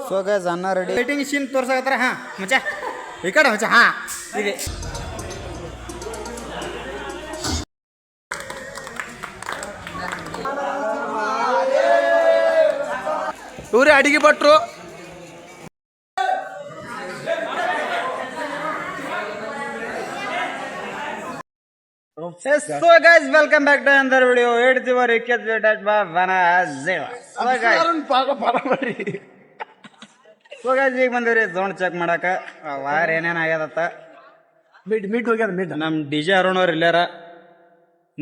So guys ಅನ್ನ ready waiting scene ತೋರ್ಸಾಕತ್ತಾರ. ಹಾಂ ಮಚ್ಚ ಈ ಕಡೆ ಮಚ್ಚ. ಹಾಂ ಇದೆ ಇವ್ರಿ ಅಡಿಗೆ ಭಟ್ರು. So guys, welcome back to another video. ಹೇಳ್ತೀವಿ ರಿಕೆಟ್ ಬಾ ಬನ ಜೇವ. So guys, ಈಗ ಬಂದಿವ್ರಿ ಝೋನ್ ಚೆಕ್ ಮಾಡಾಕ. ವಾರ ಏನೇನ್ ಆಗ್ಯದತ್ತ ಮೀಟ್ ಹೋಗ್ಯದ. ಮೀಟ್ ನಮ್ DJ ಅರುಣ್ ಅವ್ರು ಇಲ್ಲಾರ,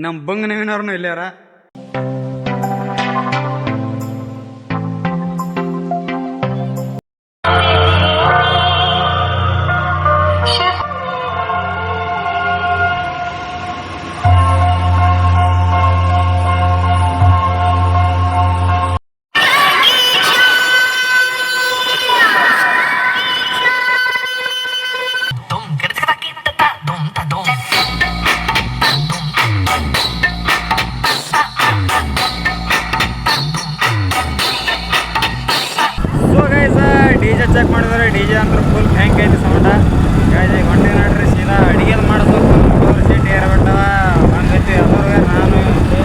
ನಮ್ ಬಂಗ್ ನವೀನ್ ಅವ್ರನು ಇಲ್ಲಾರ. DJ ಚೆಕ್ ಮಾಡಿದ್ರೆ DJ ಅಂದ್ರೆ ಫುಲ್ ಬ್ಯಾಂಕ್ ಐತಿ ಸೌಂಡ. ಗಾಯ್ದೆ ಹೊಂಟೆ ನೋಡ್ರಿ ಸೀದಾ ಅಡಿಗೆ ಮಾಡೋದು. ಫುಲ್ ಸೀಟ್ ಏರ್ ಬಿಟ್ಟವ ಹಂಗೈತಿ. ಅದ್ರೊಳಗೆ ನಾನು ನೋಡ್ರಿ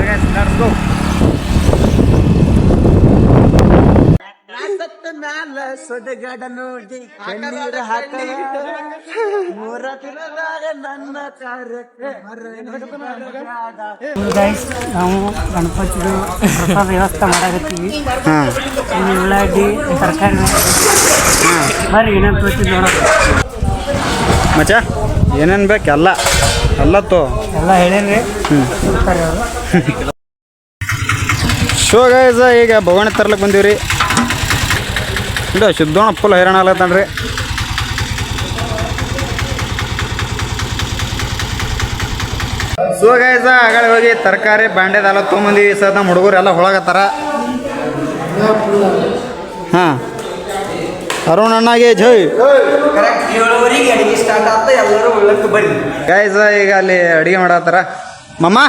ಗೈಸ್, ಲೆಟ್ಸ್ ಗೋ. ನಾವು ಗಣಪತಿದು ಪ್ರಸಾದ ವ್ಯವಸ್ಥೆ ಮಾಡಾಕತ್ತೀವಿ. ಉಳ್ಳಾಗಡ್ಡಿ ತರಕಾರಿ ಬರ್ರಿ ಏನೇನು ತೋರಿಸ್ತೀವಿ ನೋಡೋಣ ಮಚ್ಚ. ಏನೇನು ಬೇಕು ಎಲ್ಲ ಎಲ್ಲ ಹೇಳೇನ್ರಿ. ಶೋ ಗೈಸ್, ಈಗ ಭಗವಾನ ತರ್ಲಕ್ಕೆ ಬಂದೀವ್ರಿ. ಇದು ಶುದ್ಧೋಣ ಫುಲ್ ಹೈರಾಣ ಆಗ್ಲತ್ತನ್ರಿ. ಸೊ ಗೈಸ್, ಆಗಳೆ ಹೋಗಿ ತರಕಾರಿ ಬಾಂಡೆದೆಲ್ಲ ತೊಗೊಂಬಂದಿವಿ. ಸರ್ ನಮ್ಮ ಹುಡುಗರು ಎಲ್ಲ ಹೊಳಗತ್ತಾರ. ಹಾಂ ಅರುಣ್ ಅಣ್ಣಗೆ ಜೈ. ಗೈಸ್ ಈಗ ಅಲ್ಲಿ ಅಡುಗೆ ಮಾಡತ್ತಾರ. ಮಮ್ಮ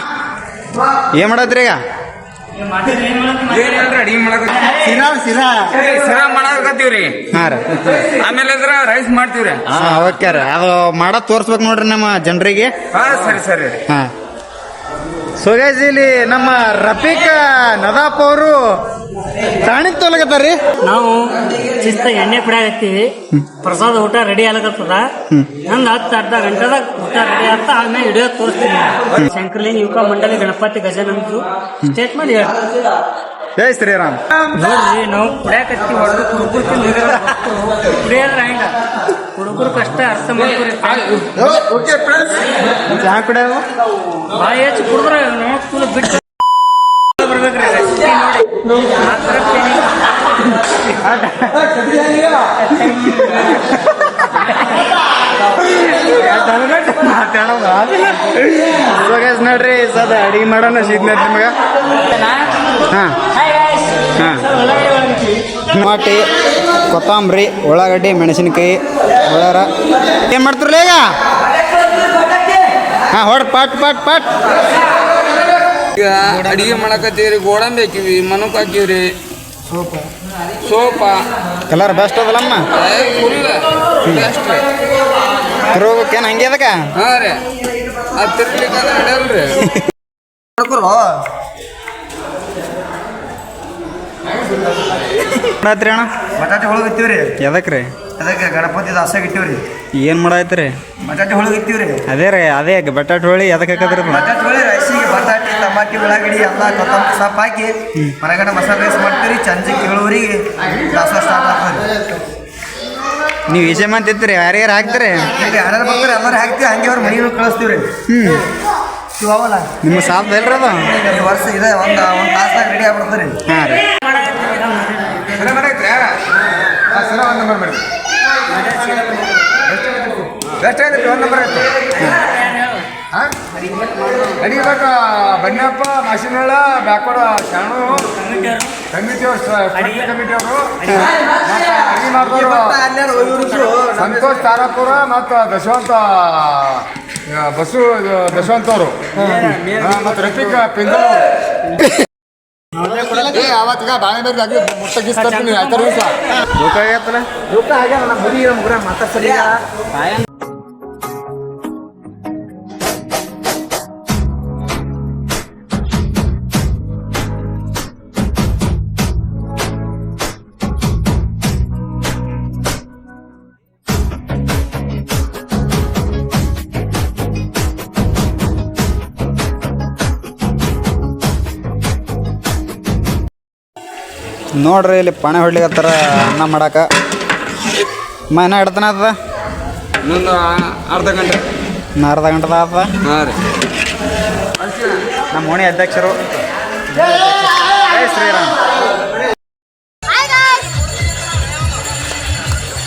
ಏನು ಮಾಡತ್ರಿ ಈಗ? ಆಮೇಲೆ ರೈಸ್ ಮಾಡ್ತೀವ್ರಿ. ಓಕೆ ರೀ, ಅದು ಮಾಡೋದು ತೋರ್ಸ್ಬೇಕು ನೋಡ್ರಿ ನಮ್ಮ ಜನರಿಗೆ. ಸರಿ. ಹಾಂ ಸೊ ಗೈಸ್, ಇಲ್ಲಿ ನಮ್ಮ ರಫೀಕ್ ನದಾಪ್ ಅವರು ತಾಣಿಗೆ ತೊಲಗತ್ತಾರ್ರಿ. ನಾವು ಶಿಸ್ತಾಗಿ ಎಣ್ಣೆ ಕುಡಿಯಾಕತ್ತೀವಿ. ಪ್ರಸಾದ ಊಟ ರೆಡಿ ಆಗ್ಲತ್ತದ. ನಂದು 10 ಅರ್ಧ ಗಂಟೆದಾಗ ಊಟ ರೆಡಿ ಆಗ್ತಾ ಆದ್ಮೇಲೆ ವಿಡಿಯೋ ತೋರಿಸ್ತೀನಿ. ಶಂಕರಲಿಂಗ ಯುವಕ ಮಂಡಳಿ ಗಣಪತಿ ಗಜಾನಂದ್ರು ಸ್ಟೇಟ್ ಮಾಡಿ ಹೇಳಿ. ಜೈ ಶ್ರೀರಾಮ್. ನೋಡ್ರಿ, ನಾವು ಕುಡಿಯಾಕತ್ತೀವಿ. ಹೊಡೆದು ಕುಡಿಯೋದ್ರ ಹೆಂಗ ಹುಡುಗರು ಕಷ್ಟ ಅರ್ಥ ಮಾಡ್ಕೊರಿ. ಚಹಾ ಕುಡಿಯೋದು ಬಾಯಿ ಹೆಚ್ಚು ಕುಡಿದ್ರೆ ನಾವು ಫುಲ್ ಬಿಟ್ಟು ಬರ್ಬೇಕ್ರಿ. ನೋಡಿ ನೋಡ್ರಿ ಸದ ಅಡಿಗೆ ಮಾಡೋಣ ಸಿಗ್ನ ನಿಮಗ. ಹಾಂ ಟಮಾಟಿ, ಕೊತ್ತಂಬರಿ, ಉಳ್ಳಾಗಡ್ಡಿ, ಮೆಣಸಿನ್ಕಾಯಿ, ಒಳಾರ ಏನು ಮಾಡ್ತಿರಲ್ಲ ಈಗ? ಹಾಂ ಹೊಡ್ ಪಟ್ ಈಗ ಅಡಿಗೆ ಮಾಡಕತ್ತೀವ್ರಿ. ಗೋಡಂಬಿ ಹಾಕಿವಿ, ಮನುಕ್ ಹಾಕಿವ್ರಿ, ಸೋಪ ಕಲರ್ ಬೆಸ್ಟ್ ಅದಲ್ಲಮ್ಮ. ಫುಲ್ ಬೆಸ್ಟ್ ರೀ. ತಿರೋಗಕ್ಕೇನು ಹಂಗೆ ಅದಕ್ಕ? ಹಾಂ ರೀ, ಅದು ತಿರ್ಲಿಕ್ಕೆ ನಡೆಯಲ್ರಿ. ಮಾಡತ್ರಿ ಅಣ್ಣ? ಬಟಾಟೆ ಹೊಳಗಿತ್ತೀವ್ರಿ. ಎದಕ್ಕೆ ರೀ? ಅದಕ್ಕೆ ಗಣಪತಿ ದಾಸಾಗ ಇಟ್ಟಿವ್ರಿ. ಏನು ಮಾಡಾಯ್ತು ರೀ? ಬಟಾಟೆ ಹೊಳಗಿತ್ತೀವ್ರಿ. ಅದೇ ಬಟಾಟೆ ಹೋಳಿ ಎದಕ್ಕೆ ಹಾಕದ್ರಿ? ಬಟಾಟೆ ಹೊಳಿ ರೈಸಿಗೆ ಬಟಾಟೆ, ಟಮಾಟಿ, ಉಳ್ಳಾಗಡ್ಡಿ ಎಲ್ಲ ಕೊತ್ತಂಬರಿ ಸೊಪ್ಪು ಹಾಕಿ ಮನೆಗಡೆ ಮಸಾಲೆ ರೈಸ್ ಮಾಡ್ತೀವಿ. ಸಂಜೆಗೆ 7 ದಾಸ ಸ್ಟಾರ್ಟ್ ಆಗ್ತದೆ. ನೀವು ಈಸೆ ಮಂತಿತ್ರಿ ಯಾರ್ಯಾರು ಹಾಕ್ತೀರಿ? ಇಲ್ಲಿ ಯಾರು ಬರ್ತಾರೆ ಎಲ್ಲರೂ ಹಾಕ್ತೀವಿ. ಹಂಗೆ ಅವ್ರ ಮನೆಯೂ ಕಳಿಸ್ತೀವ್ರಿ. ಅವಲ್ಲ ನಿಮ್ಮ ಸಾಧ್ಯ ಇಲ್ರಿ ಅದು? ವರ್ಷ ಇದೆ, ಒಂದು ತಾಸ್ದಾಗ ರೆಡಿ ಆಗ್ಬಿಡ್ತಾರೆ. ಹಾಂ ರೀ. ಸರ ಮಾಡೈತ್ರಿ. ಸರ 1 ನಂಬರ್ ಮಾಡಿ. ಬೆಸ್ಟ್ ಐತೆ, 1 ನಂಬರ್ ಐತೆ. ಅಡಿಗೆ ಬೇಕಾ ಬನ್ನಪ್ಪ ಮಾಸಿನೊಳ ಬ್ಯಾಕ್ವರ್ಡ್ ಶಾಣು ಕಮಿಟಿ ಅವರು ಸಂತೋಷ್ ತಾರಾಪುರ ಮತ್ತು ದಶವಂತ ಬಸ್ಸು ದಶವಂತ ಅವರು ಮತ್ತು ರಫೀಕ್ ಪಿಂಜಲ್ ಅವತ್ತಿಗ ಬಾಳೆಬೇರ್ದಾಗಿ ಮುಟ್ಟ ಗೀಸ್ತೀನಿ ಆಯ್ತಾರ ದಿವಸ ಬೇಕಾಗತ್ತಲ್ಲ ದುಃಖ ಆಗ್ಯಾವ ನಮ್ಮ ಹುಡುಗಿ ಮುಗ್ರ ಮಾತಾಡ್ಸಲಿ ನೋಡ್ರಿ ಇಲ್ಲಿ ಪಾಣೆ ಹೊಡ್ಲಿಕತ್ತಾರ ಅನ್ನ ಮಾಡಾಕ ಮನ ಇಡ್ತಾನ ಅದ ಇನ್ನೊಂದು ಅರ್ಧ ಗಂಟೆ ಅರ್ಧ ಗಂಟೆದ ಅದ ಹಾಂ ರೀ ನಮ್ಮ ಓಣಿ ಅಧ್ಯಕ್ಷರು ಜೈ ಶ್ರೀರಾಮ್.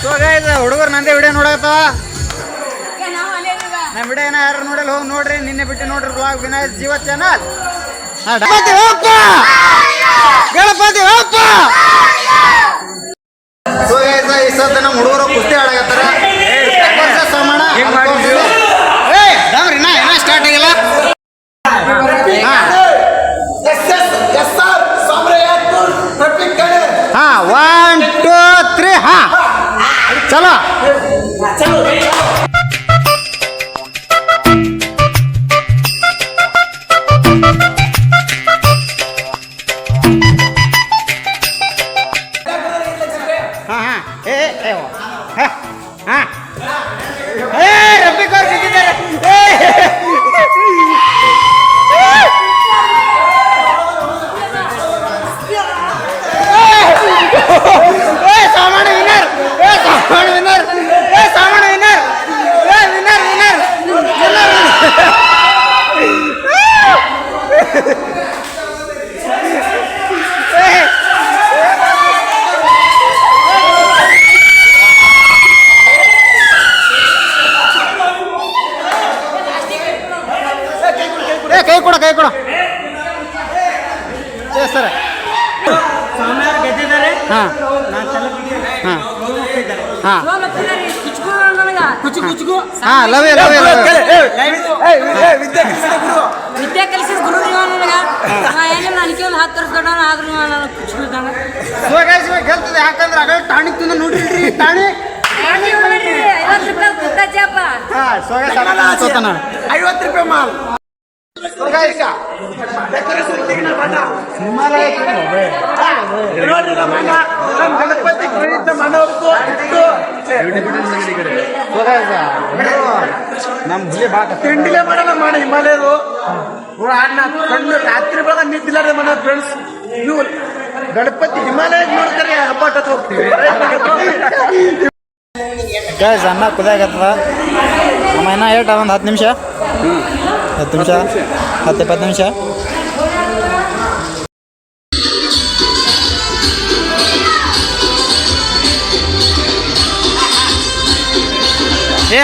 ಸೊ ಗೈಸ್ ಹುಡುಗರು ನಂದೇ ವಿಡಿಯೋ ನೋಡಕತ್ತಾವ. ನಮ್ಮ ವಿಡಿಯೋ ಏನ ಯಾರು ನೋಡಲ್ಲ ಹೋಗಿ ನೋಡ್ರಿ. ನಿನ್ನೆ ಬಿಟ್ಟು ನೋಡ್ರಿ ಬ್ಲಾಗ್ ವಿನಾಯಕ್ ಜೀವ ಚಾನಲ್. ಗಣಪತಿ ಹೋಪ್ಪ. ಸೊ ಗೈಸ್ ಈ ಸದ್ದ ನಮ್ಮ ಹುಡುಗರು ಕುಸ್ತಿ ಆಡಕತ್ತಾರ. ಸ್ಟಾರ್ಟ್ ಆಗಿಲ್ಲ. ಹಾ 1 2 3 ಹಾ ಚಲೋ. ರಫೀಕ್ ಅವ್ರು ಬಿದ್ದಿದ್ದಾರೆ. ಸಾಮಾನ್ಯ ವಿನ್ನರ್, ಸಾಮಾನ್ಯ ವಿನ್ನರ್, ಸಾಮಾನ್ಯ ವಿನ್ನರ್, ವಿನ್ನರ್ ವಿನ್ನರ್ ಕೈ ಕೊಡ ಕೈ ಕೊಡ ಸರ್. ಗೆದ್ದಿದ್ದಾರೆ. ಹಾಂ ಹಾಂ ಹಾಂ ಹಾಂ love you love you love ವಿದ್ಯೆ ಕಲಿಸಿದ ಗುರು ನೀವು ನನಗೆ ಏನಿಲ್ಲ ನನಗೆ ಒಂದು 10 ವರ್ಷ ದೊಡ್ಡವನ ಆದ್ರೂ ನಾನು ಕುಚ್ಚಿಬಿಡ್ತಾನೆ. ಗೆಲ್ತದೆ ಯಾಕಂದ್ರೆ ಅಗಳ ಟಾಣಿಕ್ ತಿಂದು ನೋಡ್ರಿ ಟಾಣಿ 50 ರೂಪಾಯಿ ಕುತ್ತಾಚಪ್ಪ. ಹಾಂ ಸೋಗ 50 ರೂಪಾಯಿ ಮಾಲ್ ಗಣಪತಿ ನಮ್ಮ ಹುಲಿ ಬಾಕ ತಿಂಡಿಲೇ ಮಾಡಲ್ಲ ಮಾಡ ಹಿಮಾಲಯರು ಅಣ್ಣ ಕಣ್ಣು ರಾತ್ರಿ ಬೆಳಗ ನಿಂತಿಲ್ಲ ಮನ ಫ್ರೆಂಡ್ಸ್. ನೀವು ಗಣಪತಿ ಹಿಮಾಲಯ ನೋಡ್ತಾರೆ ಹಬ್ಬಾಟ ಹೋಗ್ತೀವಿ. ಗೈಸ್ ಅನ್ನ ಕುದಿಯಾಗತ್ತದ. ನಮ್ಮ ಇನ್ನ ಏಟ ಒಂದು 10 ನಿಮಿಷ 10 ನಿಮಿಷ 10-20 ನಿಮಿಷ.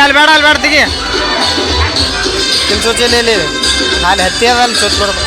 ಅಲ್ಲಿ ಬೇಡ ತೆಗಿ. ಇಲ್ಲಿ ಸೋಚಲ್ಲಿ ಅಲ್ಲಿ ಹತ್ತಿ ಅದ ಅಲ್ಲಿ ಸೋಚ್ ಬಿಡ್ಬೇಕು.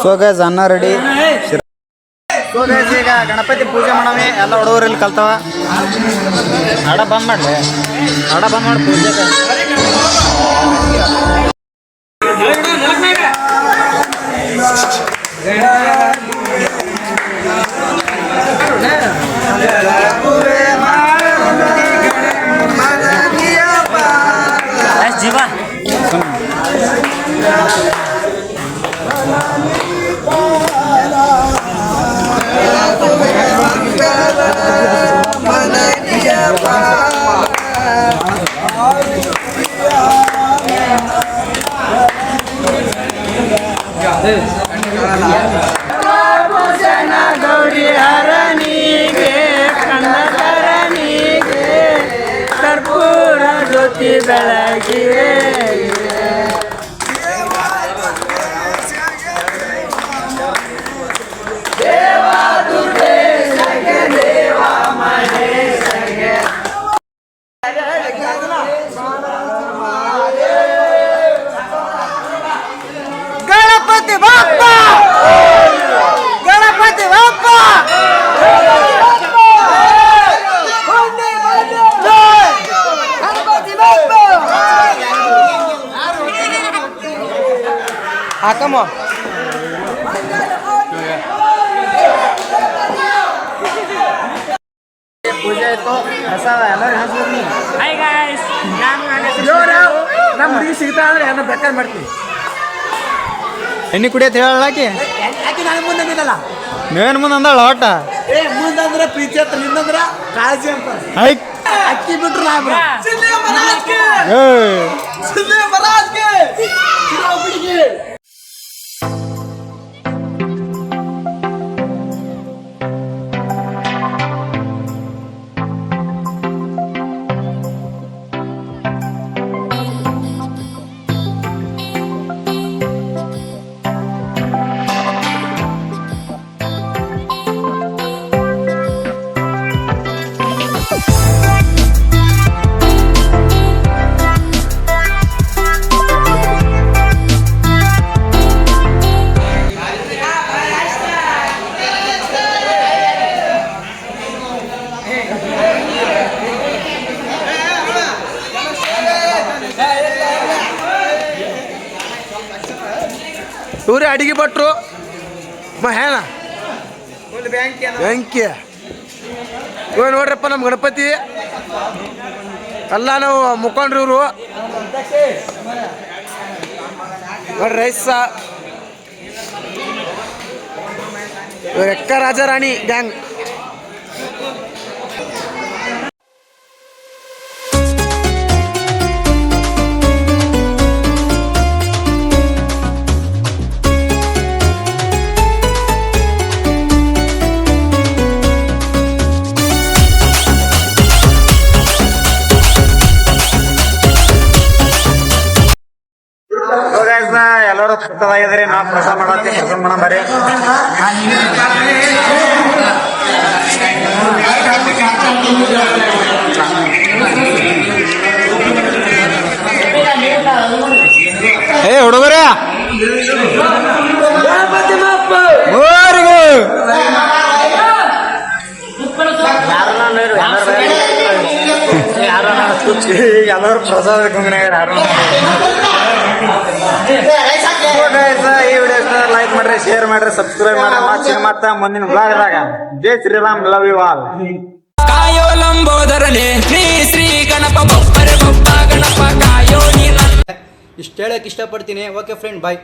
ಸೊ ಗೈಸ್ ಅನ್ನ ರೆಡಿ. ಸೊ ಗೈಸ್ ಈಗ ಗಣಪತಿ ಪೂಜೆ ಮಾಡವೆ ಎಲ್ಲ ಹುಡುಗರು ಇಲ್ಲಿ ಕಲ್ತಾವ. ಆಡ ಬಂದ್ ಮಾಡ್ಲಿ, ಆಡ ಬಂದ್ ಮಾಡಿ ಪೂಜೆಗೆ. ಜೀವ ಗೌರಿ ಹರನಿಗೆ ಕನಕರನಿಗೆ ಕರ್ಪೂರ ಜ್ಯೋತಿ ಬೆಳಗಿವೆ ಗಣಪತಿ ಬಾಪ್ಪ ಗಣಪತಿ ಬಾಪ್ಪ ಹಾಕಮ್ಮ ಪೂಜೆ ಆಯ್ತು ಪ್ರಸಾದ ಎಲ್ಲರೂ ಹಂಚ್ಬಿಡ್ನಿ ಹಾಯ್ ಗಾಯ್ಸ್ ನಮ್ಮ ಹುಡುಗಿ ಸಿಗ್ತಾ ಅಂದ್ರೆ ಏನೋ ಬೇಕಾದ್ರೆ ಮಾಡ್ತೀವಿ ಎಣ್ಣೆ ಕುಡಿಯತ್ ಹೇಳಾಕಿ ಯಾಕೆ ನಾನು ಮುಂದೆ ನಿಲ್ಲಲ್ಲ ನೀವೇನು ಮುಂದೆ ಅಂದಾಳ ಒಟ್ಟ ಮುಂದಂದ್ರೆ ಪ್ರೀತಿ ಅಂತ ನಿನ್ನಂದ್ರ ಕಾಳಜಿ ಅಂತ ಹೈಕ್ ಅಕ್ಕಿ ಬಿಟ್ರು ಲಾಭ ಏಯ್ ಇವ್ರೆ ಅಡಿಗೆ ಭಟ್ರು ಹೇಳ ಬೆಂಕಿ ಇವಾಗ ನೋಡ್ರಪ್ಪ ನಮ್ಮ ಗಣಪತಿ ಎಲ್ಲ ನಾವು ಮುಖಂಡ್ರಿ ಇವರು ನೋಡ್ರಿ ರೈಸ ಇವ್ರ ಎಕ್ಕ ರಾಜಾರಾಣಿ ಗ್ಯಾಂಗ್ ಎಲ್ಲರೂ ಸುತ್ತದಾಗಿದ್ರಿ ನಾವು ಪ್ರಸಾದ ಮಾಡತ್ತೀವಿ ಪ್ರಸಾದ ಮಾಡ ಬರ್ರಿ ಏ ಹುಡುಗರ ಎಲ್ಲರೂ ಪ್ರಸಾದ ಯಾರು ಈ ವಿಡಿಯೋ ಲೈಕ್ ಮಾಡ್ರಿ ಶೇರ್ ಮಾಡ್ರಿ ಸಬ್ಸ್ಕ್ರೈಬ್ ಮಾಡ್ರಿ ಮತ್ತೆ ಮುಂದಿನ ಬ್ಲಾಗ್ದಾಗ ಜೈ ಶ್ರೀರಾಮ್ ಲವ್ ಯು ಆಲ್ ಕಾಯೋ ಲಂಬೋದರನೆ ನೀ ಶ್ರೀ ಗಣಪ ಬೊಪ್ಪರೆ ಬೊಪ್ಪ ಗಣಪ ಕಾಯೋ ನೀ ಇಷ್ಟ ಹೇಳಕ್ ಇಷ್ಟಪಡ್ತೀನಿ ಓಕೆ ಫ್ರೆಂಡ್ ಬಾಯ್